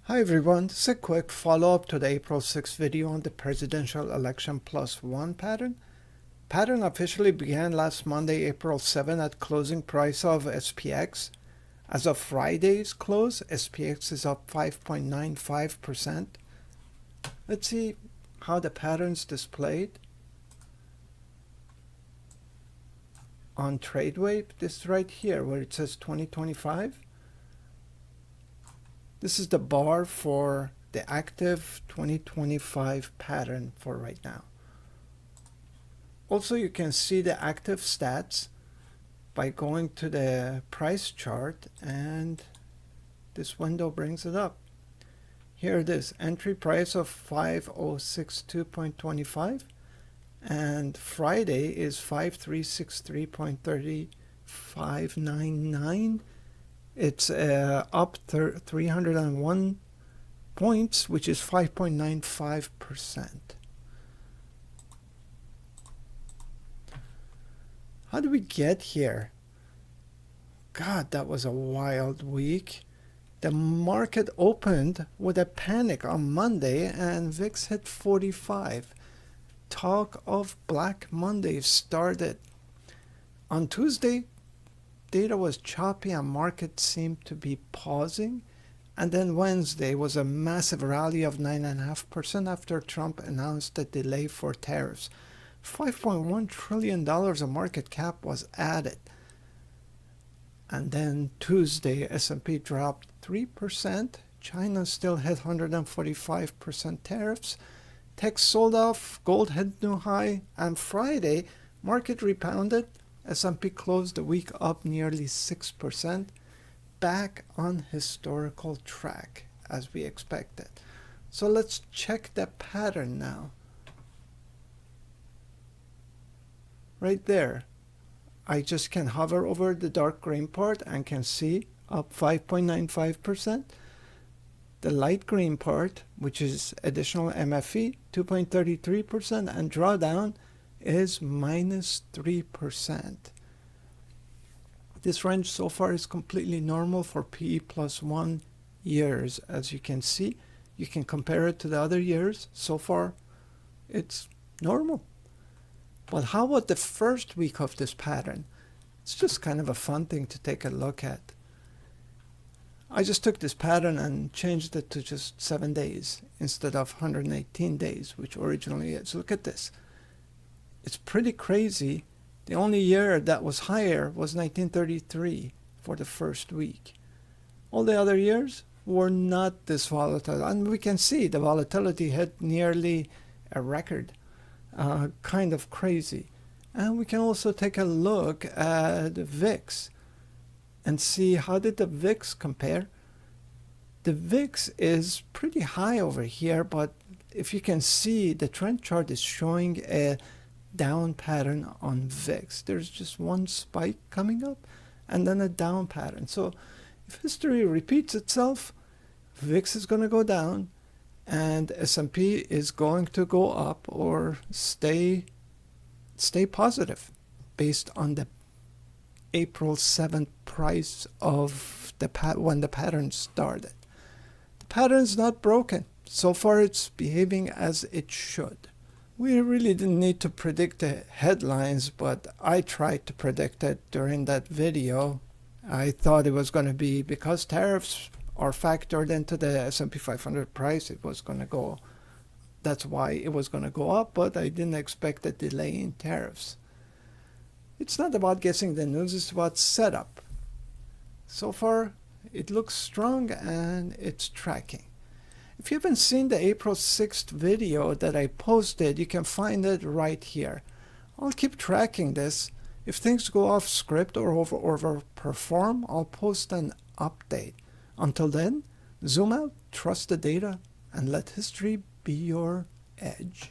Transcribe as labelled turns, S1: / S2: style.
S1: Hi everyone, this is a quick follow-up to the April 6th video on the presidential election +1 pattern. Pattern officially began last Monday, April 7 at closing price of SPX. As of Friday's close, SPX is up 5.95%. Let's see how the pattern's displayed on TradeWave. This is right here where it says 2025. This is the bar for the active 2025 pattern for right now. Also, you can see the active stats by going to the price chart, and this window brings it up. Here it is, entry price of 5062.25, and Friday is 5363.3599. It's up 301 points, which is 5.95%. How did we get here? God, that was a wild week. The market opened with a panic on Monday and VIX hit 45. Talk of Black Monday started. On Tuesday, data was choppy and market seemed to be pausing. And then Wednesday was a massive rally of 9.5% after Trump announced a delay for tariffs. $5.1 trillion of market cap was added. And then Tuesday, S&P dropped 3%. China still hit 145% tariffs. Tech sold off, gold hit new high. And Friday, market rebounded. S&P closed the week up nearly 6%, back on historical track as we expected. So let's check the pattern now. Right there, I just can hover over the dark green part and can see up 5.95%. The light green part, which is additional MFE, 2.33%, and drawdown is minus 3%. This range so far is completely normal for PE +1 years. As you can see, you can compare it to the other years. So far, it's normal. But how about the first week of this pattern? It's just kind of a fun thing to take a look at. I just took this pattern and changed it to just 7 days instead of 118 days, which originally is. Look at this. It's pretty crazy. The only year that was higher was 1933 for the first week. All the other years were not this volatile. And we can see the volatility hit nearly a record. Kind of crazy. And we can also take a look at the VIX and see how did the VIX compare. The VIX is pretty high over here, but if you can see, the trend chart is showing a down pattern on VIX. There's just one spike coming up and then a down pattern. So if history repeats itself, VIX is going to go down and S&P is going to go up or stay positive based on the April 7th price of when the pattern started. The pattern is not broken. So far it's behaving as it should. We really didn't need to predict the headlines, but I tried to predict it during that video. I thought it was going to be, because tariffs are factored into the S&P 500 price, it was going to go. That's why it was going to go up, but I didn't expect a delay in tariffs. It's not about guessing the news, it's about setup. So far, it looks strong and it's tracking. If you haven't seen the April 6th video that I posted, you can find it right here. I'll keep tracking this. If things go off script or overperform, I'll post an update. Until then, zoom out, trust the data, and let history be your edge.